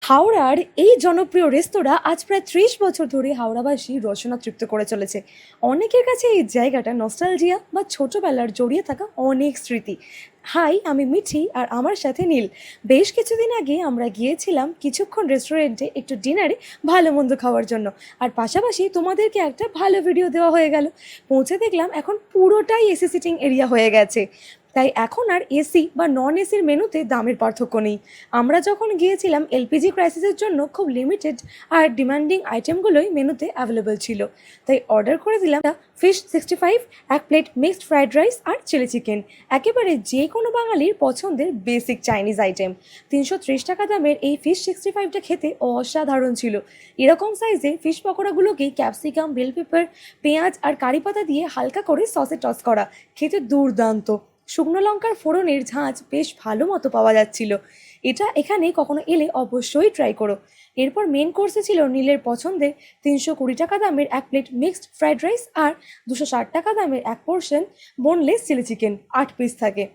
হাওড়ার এই জনপ্রিয় রেস্তোরাঁ আজ প্রায় 30 বছর ধরে হাওড়াবাসী রসনা তৃপ্ত করে চলেছে। অনেকের কাছে এই জায়গাটা নস্টালজিয়া বা ছোটবেলার জড়িয়ে থাকা অনেক স্মৃতি। হাই, আমি মিঠি আর আমার সাথে নীল। বেশ কিছুদিন আগে আমরা গিয়েছিলাম কিছুক্ষণ রেস্টুরেন্টে একটু ডিনারে ভালো মন্দ খাওয়ার জন্য। আর পাশাপাশি তোমাদেরকে একটা ভালো ভিডিও দেওয়া হয়ে গেল। পৌঁছে দেখলাম এখন পুরোটাই এসি সিটিং এরিয়া হয়ে গেছে। তাই এখন আর এসি বা নন এসির মেনুতে দামের পার্থক্য নেই। আমরা যখন গিয়েছিলাম এলপিজি ক্রাইসিসের জন্য খুব লিমিটেড আর ডিমান্ডিং আইটেমগুলোই মেনুতে অ্যাভেলেবল ছিল। তাই অর্ডার করে দিলাম ফিশ 65, এক প্লেট মিক্সড ফ্রাইড রাইস আর চিলি চিকেন, একেবারে যে কোনো বাঙালির পছন্দের বেসিক চাইনিজ আইটেম। 330 টাকা দামের এই ফিশ 65টা খেতে অসাধারণ ছিল। এরকম সাইজে ফিশ পকোড়াগুলোকেই ক্যাপসিকাম, বেল পেপার, পেঁয়াজ আর কারি পাতা দিয়ে হালকা করে সসে টস করা, খেতে দুর্দান্ত। শুকনো লঙ্কার ফোড়নের ঝাঁঝ বেশ ভালো মতো পাওয়া যাচ্ছিল। এটা এখানে কখনো এলে অবশ্যই ট্রাই করো। এরপর মেন কোর্সে ছিল নীলের পছন্দের 320 টাকা দামের এক প্লেট মিক্সড ফ্রাইড রাইস আর 260 টাকা দামের এক portion boneless chilli chicken, 8 piece থাকে।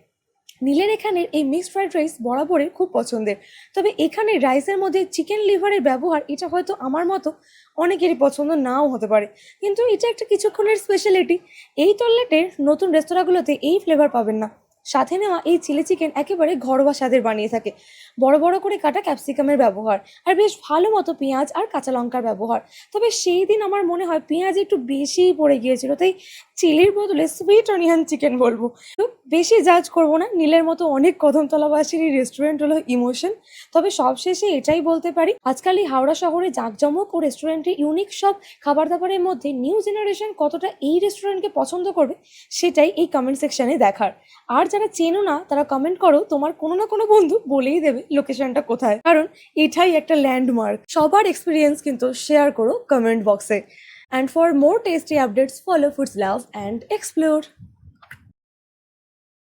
নীলের এখানের এই মিক্সড ফ্রাইড রাইস বরাবরই খুব পছন্দের। তবে এখানে রাইসের মধ্যে চিকেন লিভারের ব্যবহার, এটা হয়তো আমার মতো অনেকেরই পছন্দ নাও হতে পারে, কিন্তু এটা একটা কিছুক্ষণের স্পেশালিটি। এই টয়লেটের নতুন রেস্তোরাঁগুলোতে এই ফ্লেভার পাবেন না। সাথে নেওয়া এই চিলি চিকেন একেবারে ঘরোয়া স্বাদের বানিয়ে থাকে। বড় বড় করে কাটা ক্যাপসিকামের ব্যবহার আর বেশ ভালো মতো পেঁয়াজ আর কাঁচা লঙ্কার ব্যবহার। তবে সেই দিন আমার মনে হয় পেঁয়াজ একটু বেশিই পড়ে গিয়েছিল, তাই চিলির বদলে সুইট অনিয়ন চিকেন বলবো। তো বেশি জাজ করবো না, নীলের মতো অনেক কদমতলাবাসীর এই রেস্টুরেন্ট হলো ইমোশন। তবে সবশেষে এটাই বলতে পারি, আজকাল এই হাওড়া শহরে জাঁকজমক ও রেস্টুরেন্টের ইউনিক সব খাবার দাবারের মধ্যে নিউ জেনারেশন কতটা এই রেস্টুরেন্টকে পছন্দ করবে সেটাই এই কমেন্ট সেকশনে দেখার। আর যারা চেনো না তারা কমেন্ট করো, তোমার কোনো না কোনো বন্ধু বলেই দেবে লোকেশনটা কোথায়, কারণ এটাই একটা ল্যান্ডমার্ক। সবার এক্সপিরিয়েন্স কিন্তু শেয়ার করো কমেন্ট বক্সে। And for more tasty updates, follow Foods Love and Explore.